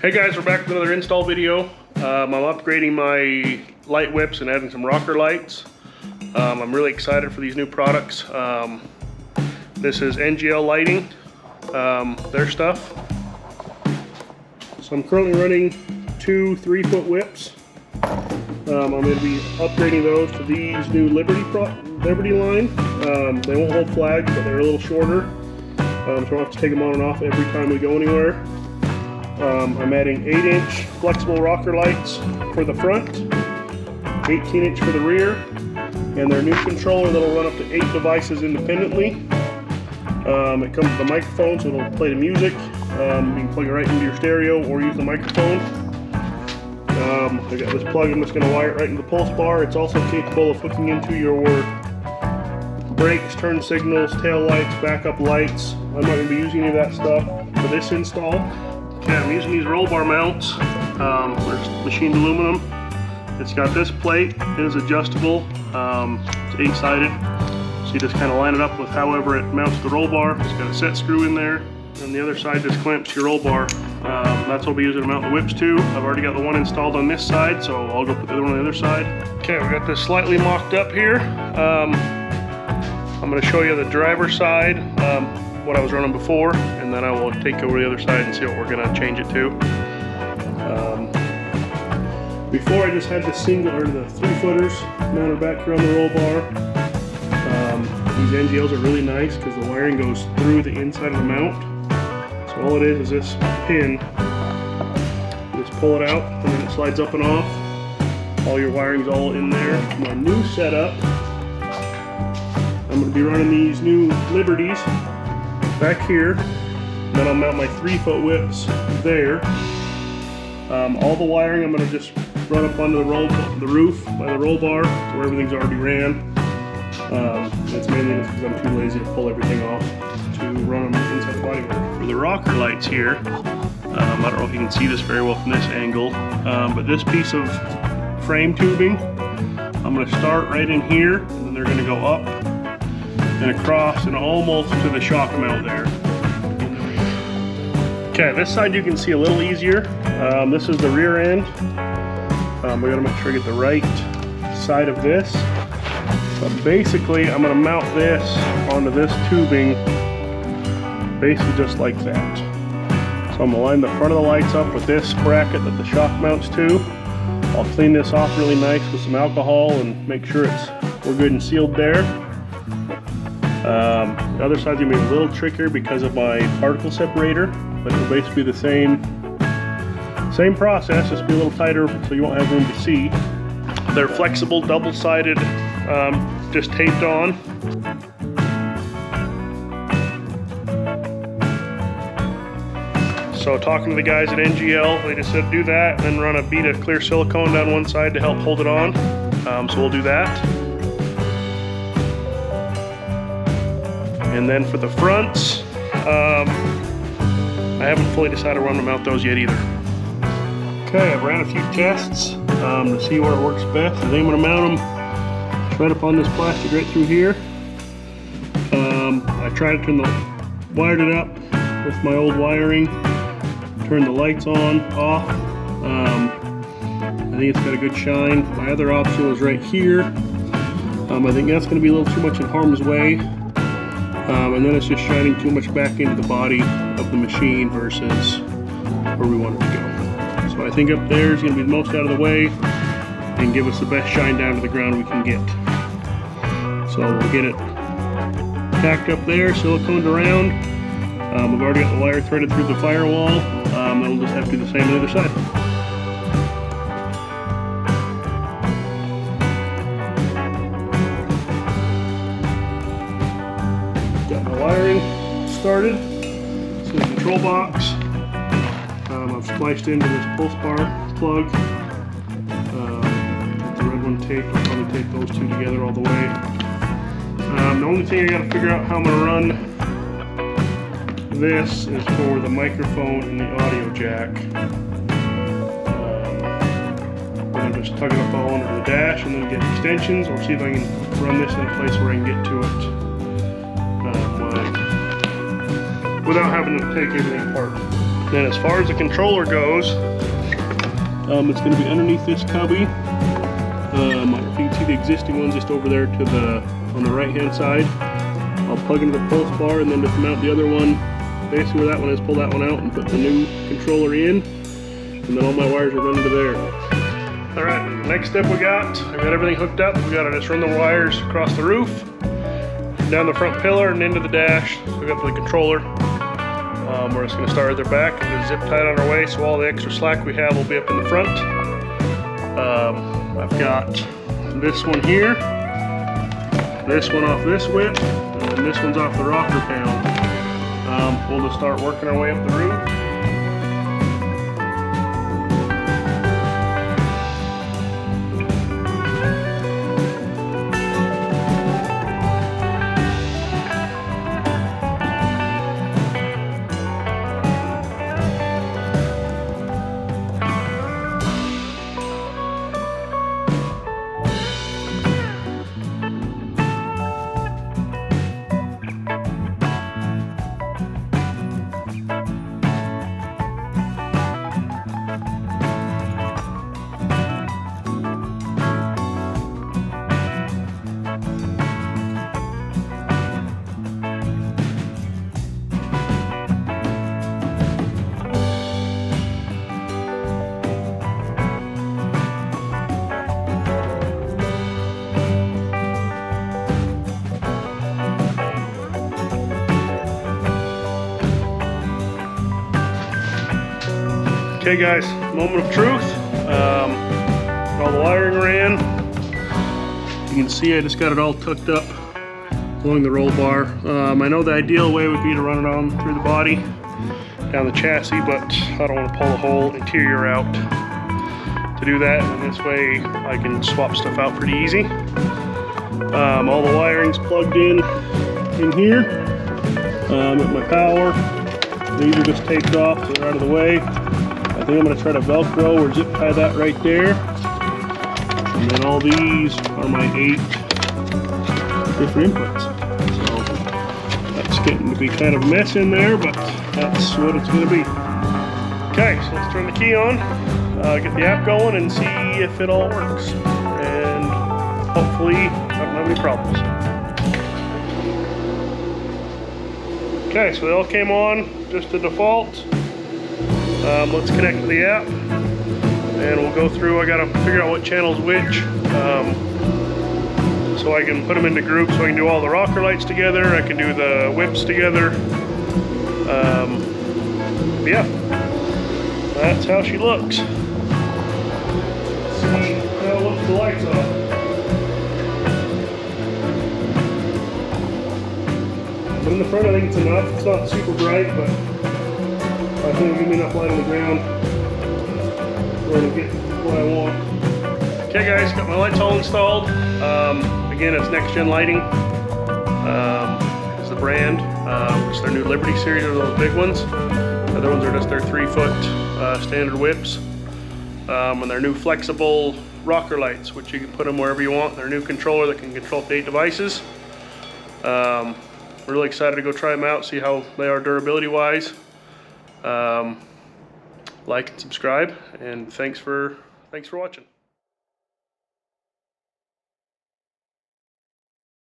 Hey guys, we're back with another install video. I'm upgrading my light whips and adding some rocker lights. I'm really excited for these new products. This is NGL Lighting, their stuff. So I'm currently running two 3-foot whips. I'm going to be upgrading those to these new Liberty line. They won't hold flags, but they're a little shorter. So I don't have to take them on and off every time we go anywhere. I'm adding 8-inch flexible rocker lights for the front, 18-inch for the rear, and their new controller that'll run up to 8 devices independently. It comes with a microphone, so it'll play the music. You can plug it right into your stereo or use the microphone. I got this plug, I'm just going to wire it right into the pulse bar. It's also capable of hooking into your brakes, turn signals, tail lights, backup lights. I'm not going to be using any of that stuff for this install. Okay, I'm using these roll bar mounts. They're machined aluminum. It's got this plate. It is adjustable. It's 8-sided. So you just kind of line it up with however it mounts the roll bar. It's got a set screw in there. And the other side just clamps your roll bar. That's what we'll be using to mount the whips to. I've already got the one installed on this side, so I'll go put the other one on the other side. Okay, we got this slightly mocked up here. I'm going to show you the driver's side, what I was running before, and then I will take over the other side and see what we're going to change it to. Before I just had the the 3-footers mounted back here on the roll bar. These NGLs are really nice because the wiring goes through the inside of the mount. So all it is this pin. You just pull it out and then it slides up and off. All your wiring's all in there. My new setup, I'm going to be running these new Liberties back here. And then I'll mount my 3-foot whips there. All the wiring I'm going to just run up onto the roof by the roll bar where everything's already ran. It's mainly just because I'm too lazy to pull everything off to run them inside the bodywork. For the rocker lights here, I don't know if you can see this very well from this angle, but this piece of frame tubing, I'm going to start right in here, and then they're going to go up and across and almost to the shock mount there. Okay, this side you can see a little easier. This is the rear end. We got to make sure I get the right side of this. But basically, I'm going to mount this onto this tubing, basically just like that. So I'm going to line the front of the lights up with this bracket that the shock mounts to. I'll clean this off really nice with some alcohol and make sure we're good and sealed there. The other side's going to be a little trickier because of my particle separator, but it'll basically be the same process, just be a little tighter so you won't have room to see. They're flexible, double-sided, just taped on. So talking to the guys at NGL, they just said do that and then run a bead of clear silicone down one side to help hold it on. So we'll do that. And then for the fronts, I haven't fully decided where I'm going to mount those yet either. Okay, I've ran a few tests to see where it works best. I think I'm going to mount them right up on this plastic right through here. I tried to wired it up with my old wiring, turned the lights on, off. I think it's got a good shine. My other option was right here. I think that's going to be a little too much in harm's way. And then it's just shining too much back into the body of the machine versus where we want it to go. So I think up there is going to be the most out of the way and give us the best shine down to the ground we can get. So we'll get it tacked up there, siliconed around. We've already got the wire threaded through the firewall. Then we'll just have to do the same on the other side. Got my wiring started. This is the control box. I've spliced into this pulse bar plug. The red one taped. I'll probably tape those two together all the way. The only thing I got to figure out how I'm going to run this is for the microphone and the audio jack. I'm going to just tug it up all under the dash and then get extensions, or see if I can run this in a place where I can get to it without having to take everything apart. Then as far as the controller goes, it's going to be underneath this cubby. If you can see the existing one just over there on the right hand side. I'll plug into the pulse bar, and then just mount the other one basically where that one is, pull that one out and put the new controller in, and then all my wires are running to there. Alright, next step we got everything hooked up. We got to just run the wires across the roof, down the front pillar and into the dash. So we got the controller. We're just going to start right there back and zip tied on our way, so all the extra slack we have will be up in the front. I've got this one here, this one off this whip, and this one's off the rocker panel. We'll just start working our way up the roof. Okay guys, moment of truth. All the wiring ran. You can see I just got it all tucked up along the roll bar. I know the ideal way would be to run it on through the body, down the chassis, but I don't want to pull the whole interior out to do that, and this way I can swap stuff out pretty easy. All the wiring's plugged in here. With my power, these are just taped off so they're out of the way. I think I'm going to try to Velcro or zip tie that right there. And then all these are my 8 different inputs. So that's getting to be kind of a mess in there, but that's what it's going to be. Okay, so let's turn the key on, get the app going, and see if it all works. And hopefully I don't have any problems. Okay, so they all came on, just the default. Let's connect to the app and we'll go through. I gotta figure out what channel's which, so I can put them into groups, so I can do all the rocker lights together, I can do the whips together. Yeah, that's how she looks. Let's see how it looks with the lights off. But in the front I think it's enough. It's not super bright, but I think it'll give me enough light on the ground where to get what I want. Okay guys, got my lights all installed. Again, it's Next Gen Lighting is the brand. It's their new Liberty series, are those big ones. The other ones are just their 3-foot standard whips. And their new flexible rocker lights, which you can put them wherever you want. Their new controller that can control up to 8 devices. We're really excited to go try them out, see how they are durability wise. Like and subscribe, and thanks for watching.